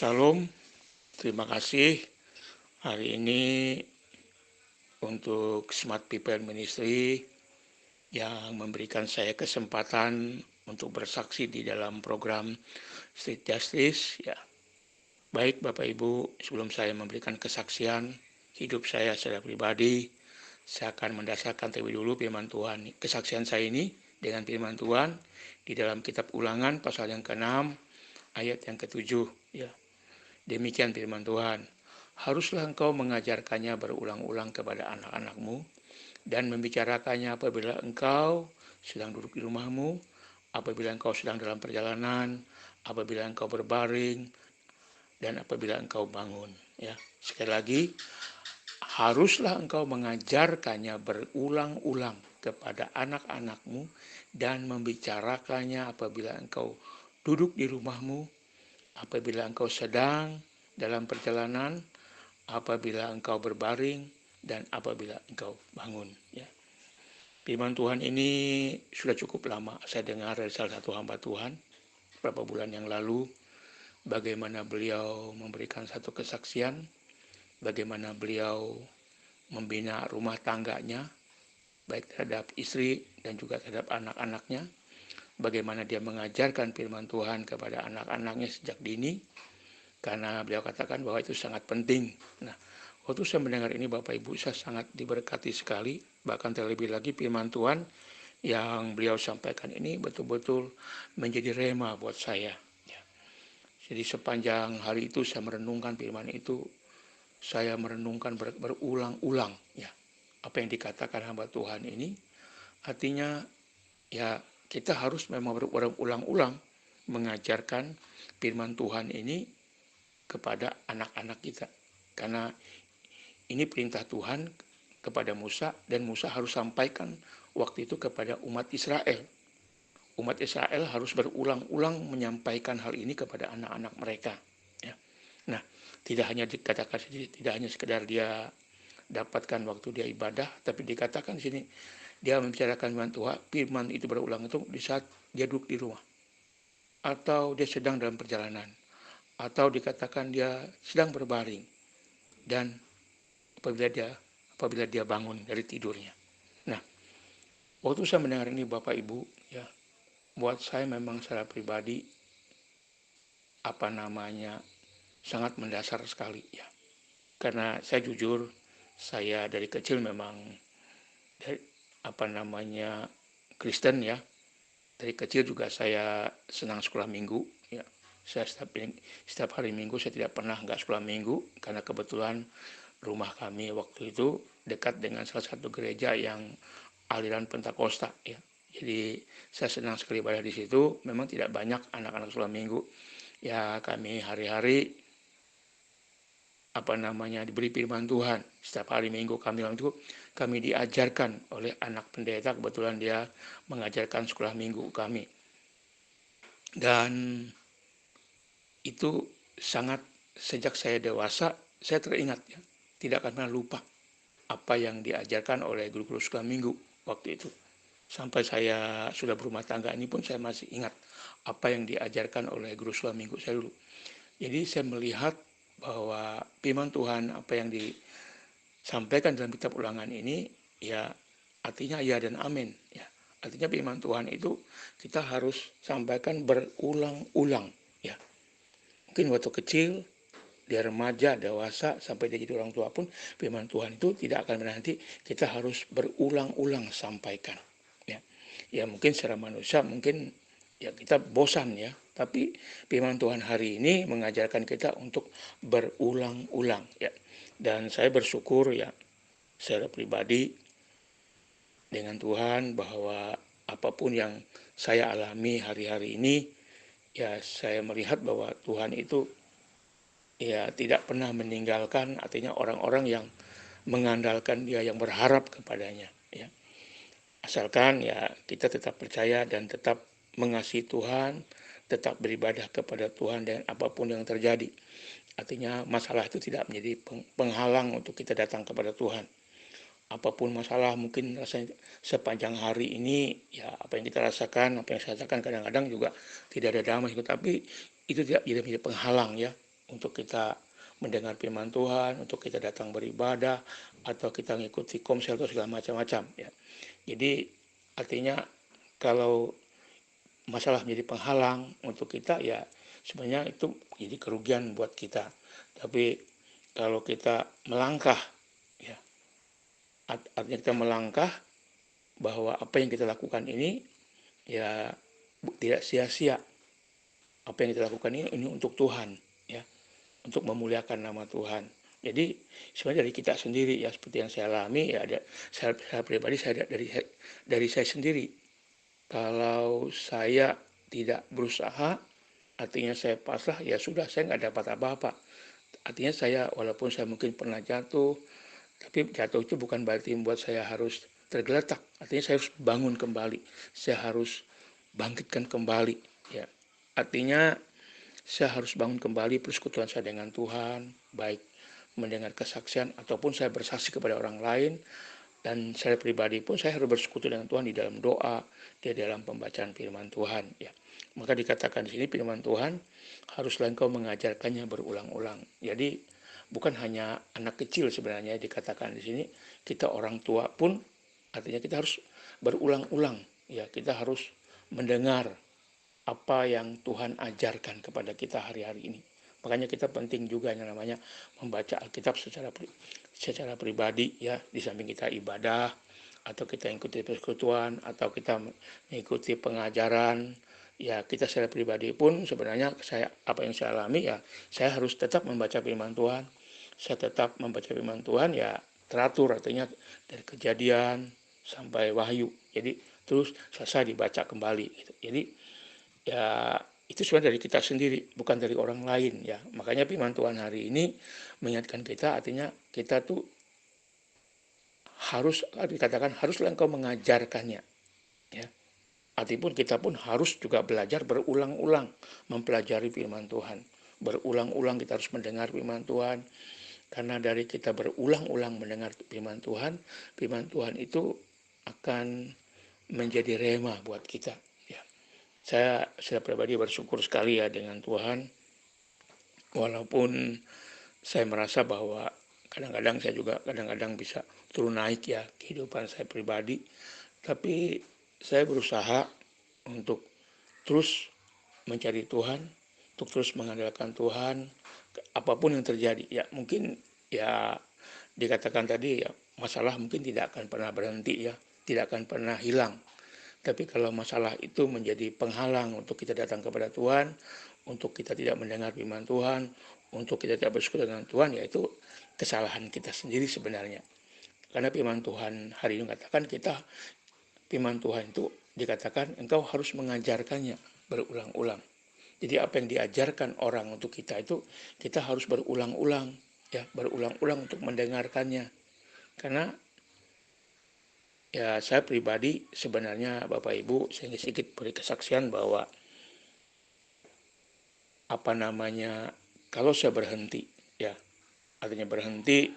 Salam, terima kasih hari ini untuk Smart People Ministry yang memberikan saya kesempatan untuk bersaksi di dalam program Street Justice. Ya, baik Bapak Ibu, sebelum saya memberikan kesaksian hidup saya secara pribadi, saya akan mendasarkan terlebih dulu firman Tuhan. Kesaksian saya ini dengan firman Tuhan di dalam kitab Ulangan pasal yang ke-6 ayat yang ke-7. Ya, demikian firman Tuhan. Haruslah engkau mengajarkannya berulang-ulang kepada anak-anakmu dan membicarakannya apabila engkau sedang duduk di rumahmu, apabila engkau sedang dalam perjalanan, apabila engkau berbaring, dan apabila engkau bangun. Ya, sekali lagi, haruslah engkau mengajarkannya berulang-ulang kepada anak-anakmu dan membicarakannya apabila engkau duduk di rumahmu, apabila engkau sedang dalam perjalanan, apabila engkau berbaring, dan apabila engkau bangun. Ya. Firman Tuhan ini sudah cukup lama saya dengar dari salah satu hamba Tuhan beberapa bulan yang lalu, bagaimana beliau memberikan satu kesaksian, bagaimana beliau membina rumah tangganya, baik terhadap istri dan juga terhadap anak-anaknya, bagaimana dia mengajarkan firman Tuhan kepada anak-anaknya sejak dini, karena beliau katakan bahwa itu sangat penting. Nah, waktu saya mendengar ini Bapak Ibu, saya sangat diberkati sekali, bahkan terlebih lagi firman Tuhan yang beliau sampaikan ini betul-betul menjadi rema buat saya. Ya. Jadi sepanjang hari itu saya merenungkan firman itu, saya merenungkan berulang-ulang. Ya, apa yang dikatakan hamba Tuhan ini, artinya ya kita harus memang berulang-ulang mengajarkan firman Tuhan ini kepada anak-anak kita. Karena ini perintah Tuhan kepada Musa, dan Musa harus sampaikan waktu itu kepada umat Israel. Umat Israel harus berulang-ulang menyampaikan hal ini kepada anak-anak mereka. Ya. Nah, tidak hanya dikatakan, tidak hanya sekedar dia dapatkan waktu dia ibadah, tapi dikatakan di sini dia membicarakan firman Tuhan, firman itu berulang itu di saat dia duduk di rumah, atau dia sedang dalam perjalanan, atau dikatakan dia sedang berbaring, dan apabila dia bangun dari tidurnya. Nah, waktu saya mendengar ini Bapak Ibu, ya, buat saya memang secara pribadi sangat mendasar sekali, ya. Karena saya jujur, saya dari kecil memang dari Kristen, ya. Dari kecil juga saya senang sekolah minggu, ya. Saya setiap hari Minggu saya tidak pernah nggak sekolah minggu, karena kebetulan rumah kami waktu itu dekat dengan salah satu gereja yang aliran Pentakosta, ya. Jadi saya senang sekali ibadah di situ. Memang tidak banyak anak-anak sekolah minggu. Ya, kami hari-hari diberi firman Tuhan. Setiap hari Minggu kami diajarkan oleh anak pendeta, kebetulan dia mengajarkan sekolah minggu kami. Dan itu sangat, sejak saya dewasa saya teringat, ya, tidak akan pernah lupa apa yang diajarkan oleh guru-guru sekolah minggu waktu itu. Sampai saya sudah berumah tangga ini pun saya masih ingat apa yang diajarkan oleh guru sekolah minggu saya dulu. Jadi saya melihat bahwa firman Tuhan, apa yang disampaikan dalam kitab Ulangan ini, ya artinya ya dan amin. Ya. Artinya firman Tuhan itu kita harus sampaikan berulang-ulang. Ya. Mungkin waktu kecil, dia remaja, dewasa, sampai dia jadi orang tua pun, firman Tuhan itu tidak akan berhenti. Kita harus berulang-ulang sampaikan. Ya mungkin secara manusia mungkin ya kita bosan, ya, tapi firman Tuhan hari ini mengajarkan kita untuk berulang-ulang, ya. Dan saya bersyukur, ya, secara pribadi dengan Tuhan bahwa apapun yang saya alami hari-hari ini, ya saya melihat bahwa Tuhan itu ya tidak pernah meninggalkan, artinya orang-orang yang mengandalkan Dia, yang berharap kepadanya, ya. Asalkan ya kita tetap percaya dan tetap mengasihi Tuhan, tetap beribadah kepada Tuhan dan apapun yang terjadi. Artinya masalah itu tidak menjadi penghalang untuk kita datang kepada Tuhan. Apapun masalah mungkin rasanya sepanjang hari ini, ya apa yang kita rasakan, apa yang saya rasakan kadang-kadang juga tidak ada damai, tapi itu tidak menjadi penghalang, ya, untuk kita mendengar firman Tuhan, untuk kita datang beribadah, atau kita mengikuti komsel atau segala macam-macam ya. Jadi artinya kalau masalah menjadi penghalang untuk kita ya sebenarnya itu jadi kerugian buat kita. Tapi kalau kita melangkah ya, artinya kita melangkah bahwa apa yang kita lakukan ini ya tidak sia-sia. Apa yang kita lakukan ini untuk Tuhan ya, untuk memuliakan nama Tuhan. Jadi sebenarnya dari kita sendiri ya, seperti yang saya alami ya, saya pribadi, saya dari saya sendiri. Kalau saya tidak berusaha, artinya saya pasrah, ya sudah, saya nggak dapat apa-apa. Artinya saya, walaupun saya mungkin pernah jatuh, tapi jatuh itu bukan berarti membuat saya harus tergeletak. Artinya saya harus bangun kembali, saya harus bangkitkan kembali. Ya, artinya saya harus bangun kembali persekutuan saya dengan Tuhan, baik mendengar kesaksian ataupun saya bersaksi kepada orang lain. Dan saya pribadi pun saya harus bersekutu dengan Tuhan di dalam doa, di dalam pembacaan firman Tuhan. Ya, maka dikatakan di sini firman Tuhan haruslah engkau mengajarkannya berulang-ulang. Jadi bukan hanya anak kecil sebenarnya dikatakan di sini, kita orang tua pun artinya kita harus berulang-ulang. Ya, kita harus mendengar apa yang Tuhan ajarkan kepada kita hari-hari ini. Makanya kita penting juga yang namanya membaca Alkitab secara pribadi ya, di samping kita ibadah atau kita ikuti persekutuan atau kita mengikuti pengajaran ya, kita secara pribadi pun sebenarnya apa yang saya alami ya, saya harus tetap membaca firman Tuhan. Saya tetap membaca firman Tuhan ya, teratur, artinya dari Kejadian sampai Wahyu. Jadi terus selesai dibaca kembali gitu. Jadi ya itu sebenarnya dari kita sendiri, bukan dari orang lain ya. Makanya firman Tuhan hari ini mengingatkan kita, artinya kita tuh harus, dikatakan haruslah engkau mengajarkannya ya. Artinya kita pun harus juga belajar berulang-ulang mempelajari firman Tuhan. Berulang-ulang kita harus mendengar firman Tuhan. Karena dari kita berulang-ulang mendengar firman Tuhan itu akan menjadi rema buat kita. Saya pribadi bersyukur sekali ya dengan Tuhan, walaupun saya merasa bahwa kadang-kadang saya juga bisa turun naik ya kehidupan saya pribadi, tapi saya berusaha untuk terus mencari Tuhan, untuk terus mengandalkan Tuhan, apapun yang terjadi. Ya mungkin ya dikatakan tadi ya, masalah mungkin tidak akan pernah berhenti ya, tidak akan pernah hilang. Tapi kalau masalah itu menjadi penghalang untuk kita datang kepada Tuhan, untuk kita tidak mendengar firman Tuhan, untuk kita tidak bersekutu dengan Tuhan, yaitu kesalahan kita sendiri sebenarnya. Karena firman Tuhan hari ini katakan firman Tuhan itu dikatakan engkau harus mengajarkannya berulang-ulang. Jadi apa yang diajarkan orang untuk kita itu, kita harus berulang-ulang, ya, berulang-ulang untuk mendengarkannya. Karena ya saya pribadi sebenarnya Bapak Ibu, saya sedikit beri kesaksian bahwa kalau saya berhenti ya, artinya berhenti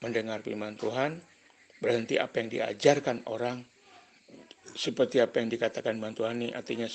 mendengar firman Tuhan, berhenti apa yang diajarkan orang, seperti apa yang dikatakan firman Tuhan ini, artinya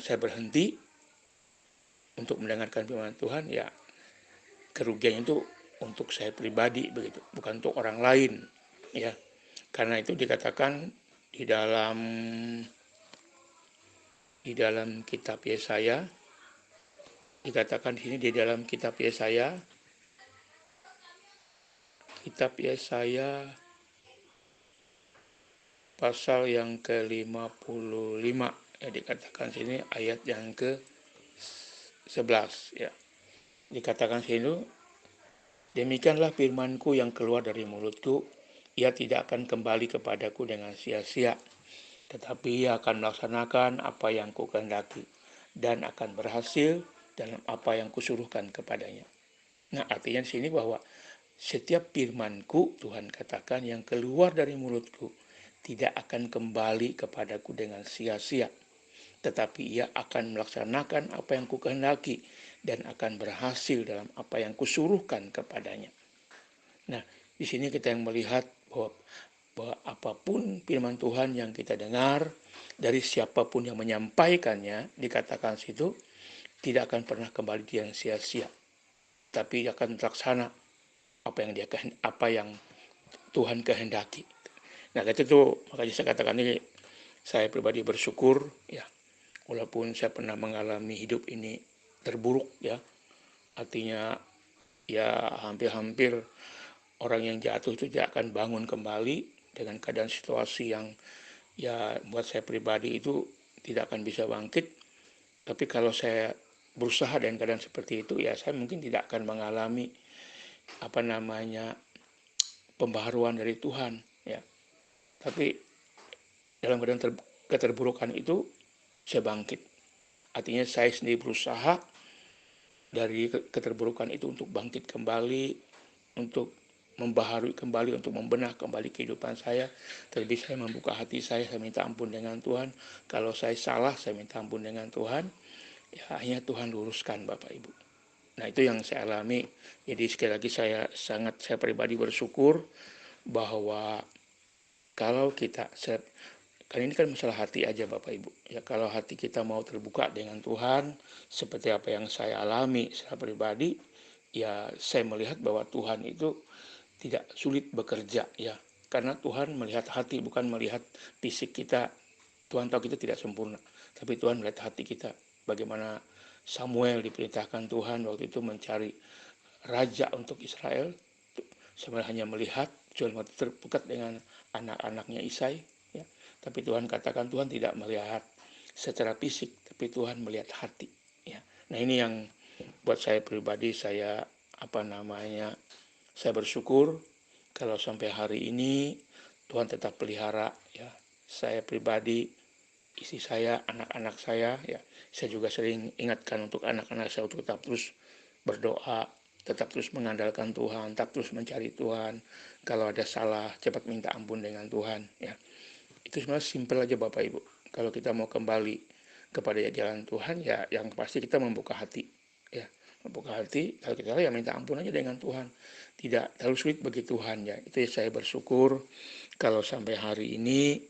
saya berhenti untuk mendengarkan firman Tuhan, ya kerugiannya itu untuk saya pribadi begitu, bukan untuk orang lain ya. Karena itu dikatakan di dalam kitab Yesaya, dikatakan di sini di dalam kitab Yesaya pasal yang ke-55 ya, dikatakan sini ayat yang ke-11 ya. Dikatakan sini, demikianlah firmanku yang keluar dari mulutku, ia tidak akan kembali kepadaku dengan sia-sia, tetapi ia akan melaksanakan apa yang kukehendaki dan akan berhasil dalam apa yang kusuruhkan kepadanya. Nah, artinya di sini bahwa setiap firmanku, Tuhan katakan, yang keluar dari mulutku tidak akan kembali kepadaku dengan sia-sia, tetapi ia akan melaksanakan apa yang kukehendaki dan akan berhasil dalam apa yang kusuruhkan kepadanya. Nah, di sini kita yang melihat bahwa apapun firman Tuhan yang kita dengar dari siapapun yang menyampaikannya, dikatakan situ tidak akan pernah kembali dengan sia-sia, tapi akan terlaksana apa yang Tuhan kehendaki. Nah, itu makanya saya katakan ini, saya pribadi bersyukur ya, walaupun saya pernah mengalami hidup ini terburuk ya, artinya ya hampir-hampir orang yang jatuh itu tidak akan bangun kembali dengan keadaan situasi yang ya buat saya pribadi itu tidak akan bisa bangkit. Tapi kalau saya berusaha dengan keadaan seperti itu, ya saya mungkin tidak akan mengalami pembaharuan dari Tuhan ya. Tapi dalam keadaan keterburukan itu saya bangkit. Artinya saya sendiri berusaha dari keterburukan itu untuk bangkit kembali, untuk membaharui kembali, untuk membenah kembali kehidupan saya. Terlebih saya membuka hati saya minta ampun dengan Tuhan. Kalau saya salah, saya minta ampun dengan Tuhan. Ya, hanya Tuhan luruskan Bapak Ibu. Nah, itu yang saya alami. Jadi sekali lagi saya pribadi bersyukur bahwa kalau kan ini kan masalah hati aja Bapak Ibu. Ya, kalau hati kita mau terbuka dengan Tuhan, seperti apa yang saya alami secara pribadi, ya saya melihat bahwa Tuhan itu tidak sulit bekerja ya. Karena Tuhan melihat hati, bukan melihat fisik kita. Tuhan tahu kita tidak sempurna, tapi Tuhan melihat hati kita. Bagaimana Samuel diperintahkan Tuhan waktu itu mencari raja untuk Israel. Samuel hanya melihat, cuma terpekat dengan anak-anaknya Isai. Ya. Tapi Tuhan katakan Tuhan tidak melihat secara fisik, tapi Tuhan melihat hati. Ya. Nah, ini yang buat saya pribadi, saya bersyukur kalau sampai hari ini Tuhan tetap pelihara ya. Saya pribadi, istri saya, anak-anak saya ya. Saya juga sering ingatkan untuk anak-anak saya untuk tetap terus berdoa, tetap terus mengandalkan Tuhan, tetap terus mencari Tuhan. Kalau ada salah, cepat minta ampun dengan Tuhan ya. Itu sebenarnya simpel aja Bapak Ibu. Kalau kita mau kembali kepada jalan Tuhan ya, yang pasti kita membuka hati ya. Membuka hati, kalau kita ya minta ampun aja dengan Tuhan. Tidak terlalu sulit bagi Tuhan ya. Itu saya bersyukur kalau sampai hari ini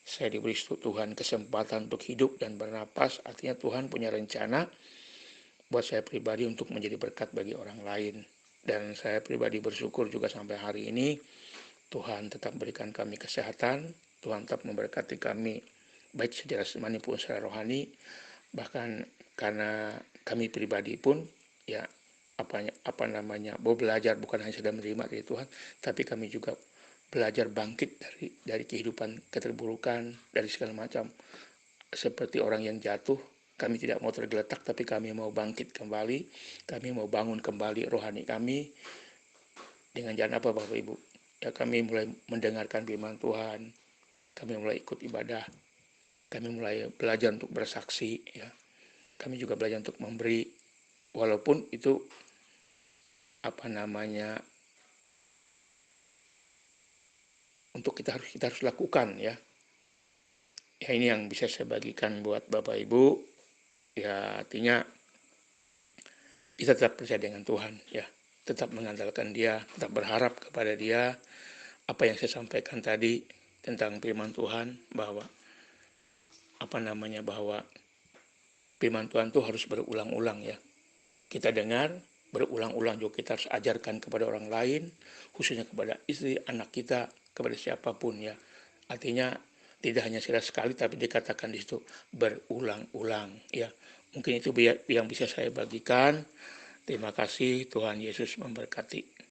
saya diberi Tuhan kesempatan untuk hidup dan bernapas. Artinya Tuhan punya rencana buat saya pribadi untuk menjadi berkat bagi orang lain. Dan saya pribadi bersyukur juga sampai hari ini Tuhan tetap berikan kami kesehatan, Tuhan tetap memberkati kami baik secara jasmani pun secara rohani. Bahkan karena kami pribadi pun ya mau belajar bukan hanya sekedar menerima dari Tuhan, tapi kami juga belajar bangkit dari kehidupan keterburukan, dari segala macam. Seperti orang yang jatuh, kami tidak mau tergeletak, tapi kami mau bangkit kembali, kami mau bangun kembali rohani kami. Dengan jalan apa Bapak Ibu? Ya, kami mulai mendengarkan firman Tuhan, kami mulai ikut ibadah, kami mulai belajar untuk bersaksi ya. Kami juga belajar untuk memberi, walaupun itu untuk kita harus lakukan ya. Ya, ini yang bisa saya bagikan buat Bapak Ibu. Ya, artinya kita tetap percaya dengan Tuhan ya. Tetap mengandalkan Dia, tetap berharap kepada Dia. Apa yang saya sampaikan tadi tentang firman Tuhan, bahwa bahwa firman Tuhan itu harus berulang-ulang ya. Kita dengar, berulang-ulang juga kita harus ajarkan kepada orang lain, khususnya kepada istri, anak kita, kepada siapapun ya. Artinya tidak hanya sekali, tapi dikatakan di situ berulang-ulang ya. Mungkin itu yang bisa saya bagikan. Terima kasih, Tuhan Yesus memberkati.